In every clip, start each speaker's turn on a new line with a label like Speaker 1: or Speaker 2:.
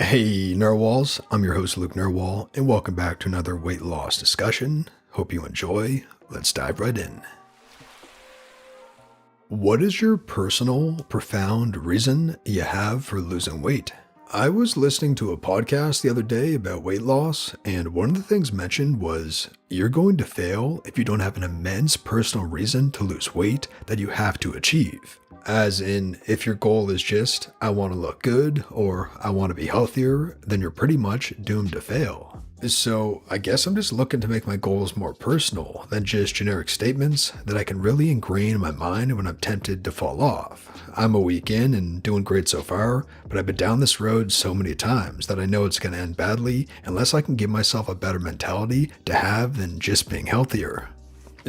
Speaker 1: Hey Narwhals, I'm your host Luke Narwhal, and welcome back to another weight loss discussion. Hope you enjoy. Let's dive right in. What is your personal, profound reason you have for losing weight? I was listening to a podcast the other day about weight loss, and one of the things mentioned was you're going to fail if you don't have an immense personal reason to lose weight that you have to achieve. As in, if your goal is just, I want to look good or I want to be healthier, then you're pretty much doomed to fail. So I guess I'm just looking to make my goals more personal than just generic statements that I can really ingrain in my mind when I'm tempted to fall off. I'm a week in and doing great so far, but I've been down this road so many times that I know it's going to end badly unless I can give myself a better mentality to have than just being healthier.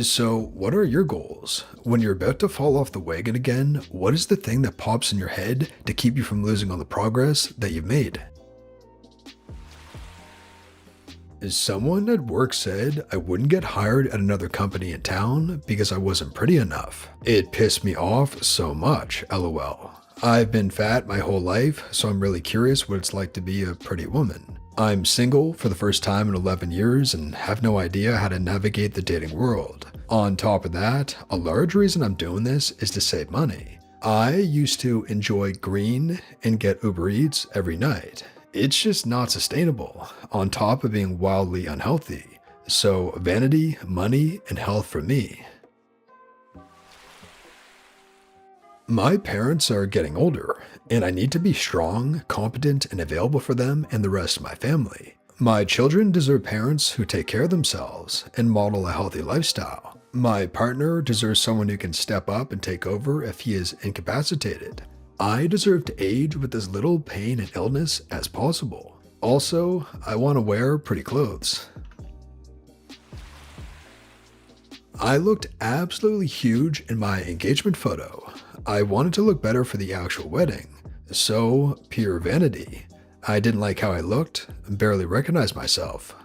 Speaker 1: So, what are your goals? When you're about to fall off the wagon again, what is the thing that pops in your head to keep you from losing all the progress that you've made? Someone at work said I wouldn't get hired at another company in town because I wasn't pretty enough. It pissed me off so much, lol. I've been fat my whole life, so I'm really curious what it's like to be a pretty woman. I'm single for the first time in 11 years and have no idea how to navigate the dating world. On top of that, a large reason I'm doing this is to save money. I used to enjoy green and get Uber Eats every night. It's just not sustainable, on top of being wildly unhealthy. So vanity, money, and health for me. My parents are getting older, and I need to be strong, competent, and available for them and the rest of my family. My children deserve parents who take care of themselves and model a healthy lifestyle. My partner deserves someone who can step up and take over if he is incapacitated. I deserve to age with as little pain and illness as possible. Also, I want to wear pretty clothes. I looked absolutely huge in my engagement photo. I wanted to look better for the actual wedding. So, pure vanity. I didn't like how I looked, barely recognized myself.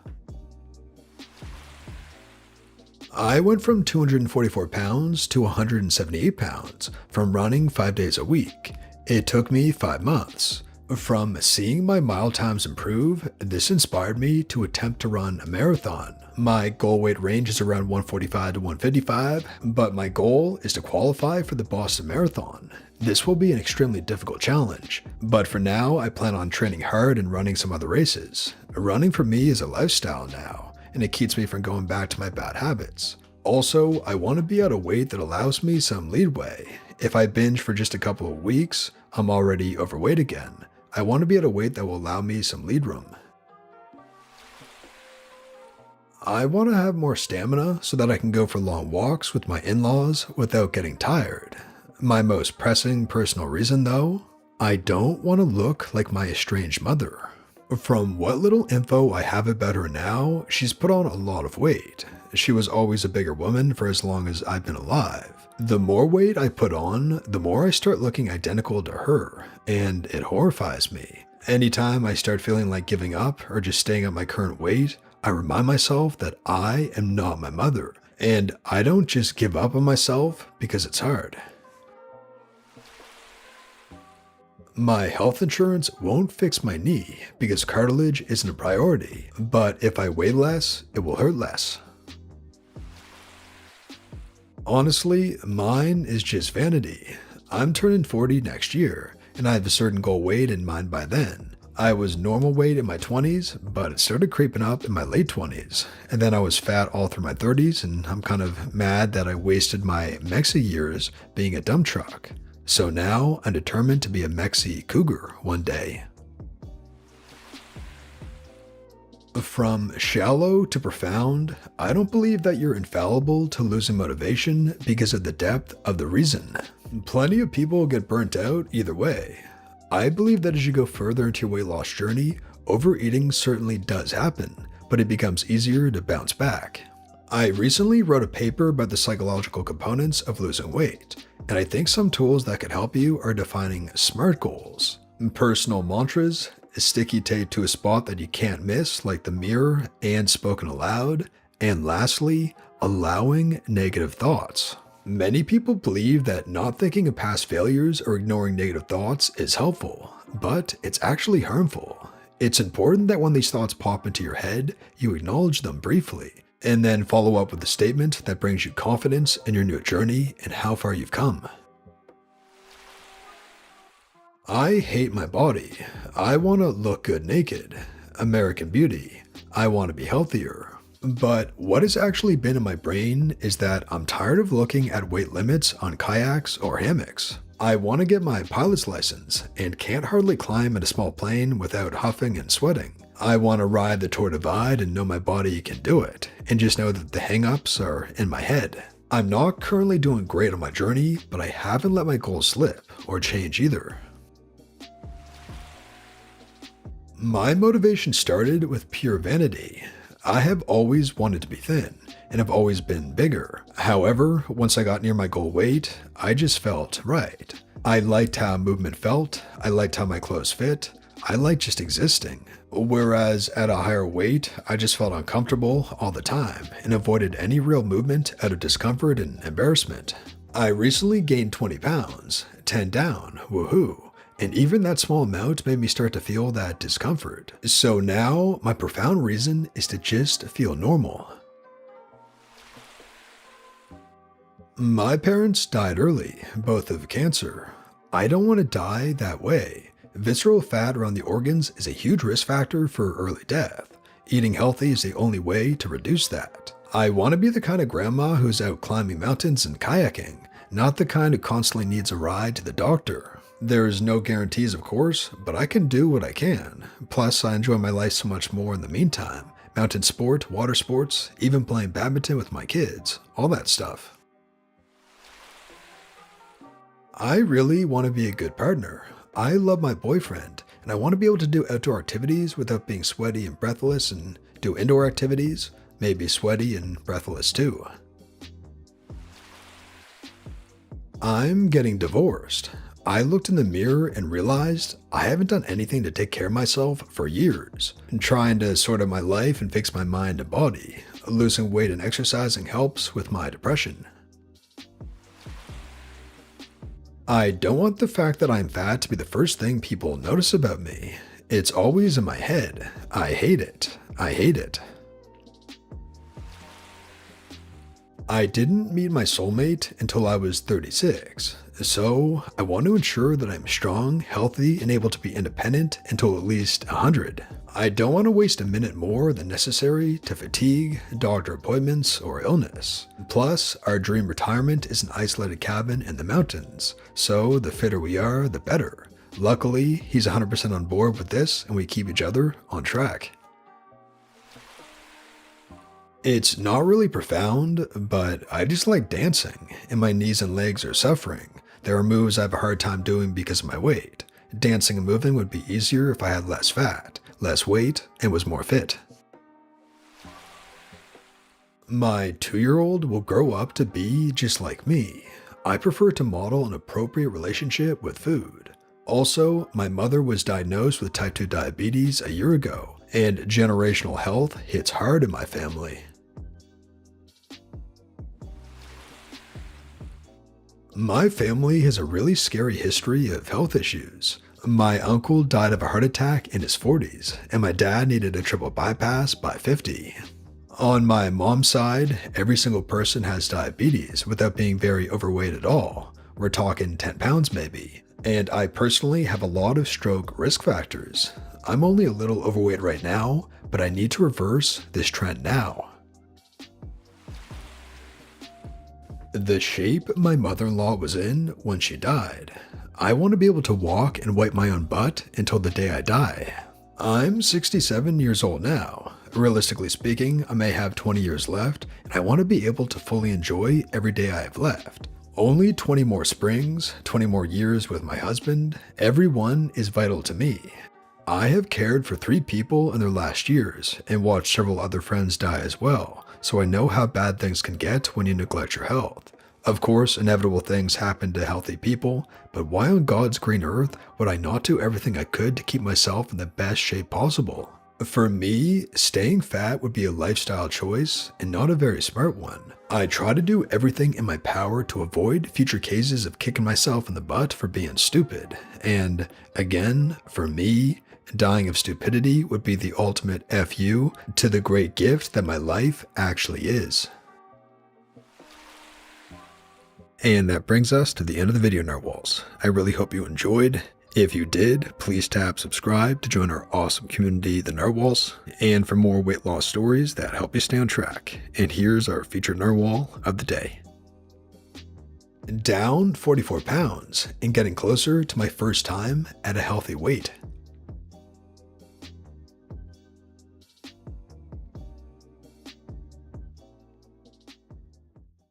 Speaker 1: I went from 244 pounds to 178 pounds from running 5 days a week. It took me 5 months. From seeing my mile times improve, this inspired me to attempt to run a marathon. My goal weight range is around 145 to 155, but my goal is to qualify for the Boston Marathon. This will be an extremely difficult challenge, but for now I plan on training hard and running some other races. Running for me is a lifestyle now, and it keeps me from going back to my bad habits. Also, I want to be at a weight that allows me some leadway. If I binge for just a couple of weeks, I'm already overweight again. I want to be at a weight that will allow me some lead room. I want to have more stamina so that I can go for long walks with my in-laws without getting tired. My most pressing personal reason though, I don't want to look like my estranged mother. From what little info I have about her now, she's put on a lot of weight. She was always a bigger woman for as long as I've been alive. The more weight I put on, the more I start looking identical to her, and it horrifies me. Anytime I start feeling like giving up or just staying at my current weight, I remind myself that I am not my mother, and I don't just give up on myself because it's hard. My health insurance won't fix my knee because cartilage isn't a priority, but if I weigh less, it will hurt less. Honestly, mine is just vanity. I'm turning 40 next year, and I have a certain goal weight in mind by then. I was normal weight in my 20s, but it started creeping up in my late 20s, and then I was fat all through my 30s, and I'm kind of mad that I wasted my Mexi years being a dump truck. So now I'm determined to be a Mexi cougar one day. From shallow to profound, I don't believe that you're infallible to losing motivation because of the depth of the reason. Plenty of people get burnt out either way. I believe that as you go further into your weight loss journey, overeating certainly does happen, but it becomes easier to bounce back. I recently wrote a paper about the psychological components of losing weight, and I think some tools that could help you are defining SMART goals, personal mantras, sticky tape to a spot that you can't miss like the mirror and spoken aloud, and lastly, allowing negative thoughts. Many people believe that not thinking of past failures or ignoring negative thoughts is helpful, but it's actually harmful. It's important that when these thoughts pop into your head, you acknowledge them briefly, and then follow up with a statement that brings you confidence in your new journey and how far you've come. I hate my body. I want to look good naked. American Beauty. I want to be healthier. But what has actually been in my brain is that I'm tired of looking at weight limits on kayaks or hammocks. I want to get my pilot's license and can't hardly climb in a small plane without huffing and sweating. I want to ride the Tour Divide and know my body can do it, and just know that the hang-ups are in my head. I'm not currently doing great on my journey, but I haven't let my goals slip or change either. My motivation started with pure vanity. I have always wanted to be thin, and have always been bigger. However, once I got near my goal weight, I just felt right. I liked how movement felt, I liked how my clothes fit, I liked just existing. Whereas at a higher weight, I just felt uncomfortable all the time and avoided any real movement out of discomfort and embarrassment. I recently gained 20 pounds, 10 down, woohoo. And even that small amount made me start to feel that discomfort. So now, my profound reason is to just feel normal. My parents died early, both of cancer. I don't want to die that way. Visceral fat around the organs is a huge risk factor for early death. Eating healthy is the only way to reduce that. I want to be the kind of grandma who's out climbing mountains and kayaking, not the kind who constantly needs a ride to the doctor. There's no guarantees, of course, but I can do what I can. Plus, I enjoy my life so much more in the meantime. Mountain sport, water sports, even playing badminton with my kids, all that stuff. I really want to be a good partner. I love my boyfriend, and I want to be able to do outdoor activities without being sweaty and breathless, and do indoor activities, maybe sweaty and breathless too. I'm getting divorced. I looked in the mirror and realized I haven't done anything to take care of myself for years. Trying to sort out my life and fix my mind and body. Losing weight and exercising helps with my depression. I don't want the fact that I'm fat to be the first thing people notice about me. It's always in my head. I hate it. I hate it. I didn't meet my soulmate until I was 36. So, I want to ensure that I'm strong, healthy, and able to be independent until at least 100. I don't want to waste a minute more than necessary to fatigue, doctor appointments, or illness. Plus, our dream retirement is an isolated cabin in the mountains, so the fitter we are, the better. Luckily, he's 100% on board with this, and we keep each other on track. It's not really profound, but I just like dancing, and my knees and legs are suffering. There are moves I have a hard time doing because of my weight. Dancing and moving would be easier if I had less fat, less weight, and was more fit. My 2-year-old will grow up to be just like me. I prefer to model an appropriate relationship with food. Also, my mother was diagnosed with type 2 diabetes a year ago, and generational health hits hard in my family. My family has a really scary history of health issues. My uncle died of a heart attack in his 40s, and my dad needed a triple bypass by 50. On my mom's side, every single person has diabetes without being very overweight at all. We're talking 10 pounds maybe. And I personally have a lot of stroke risk factors. I'm only a little overweight right now, but I need to reverse this trend now. The shape my mother-in-law was in when she died. I want to be able to walk and wipe my own butt until the day I die. I'm 67 years old now. Realistically speaking, I may have 20 years left, and I want to be able to fully enjoy every day I have left. Only 20 more springs, 20 more years with my husband. Every one is vital to me. I have cared for 3 people in their last years and watched several other friends die as well, so I know how bad things can get when you neglect your health. Of course, inevitable things happen to healthy people, but why on God's green earth would I not do everything I could to keep myself in the best shape possible? For me, staying fat would be a lifestyle choice and not a very smart one. I try to do everything in my power to avoid future cases of kicking myself in the butt for being stupid. And again, for me, Dying of stupidity would be the ultimate FU to the great gift that my life actually is. And that brings us to the end of the video, Narwhals. I really hope you enjoyed. If you did, please tap subscribe to join our awesome community, the Narwhals, and for more weight loss stories that help you stay on track. And here's our featured Narwhal of the day. Down 44 pounds and getting closer to my first time at a healthy weight.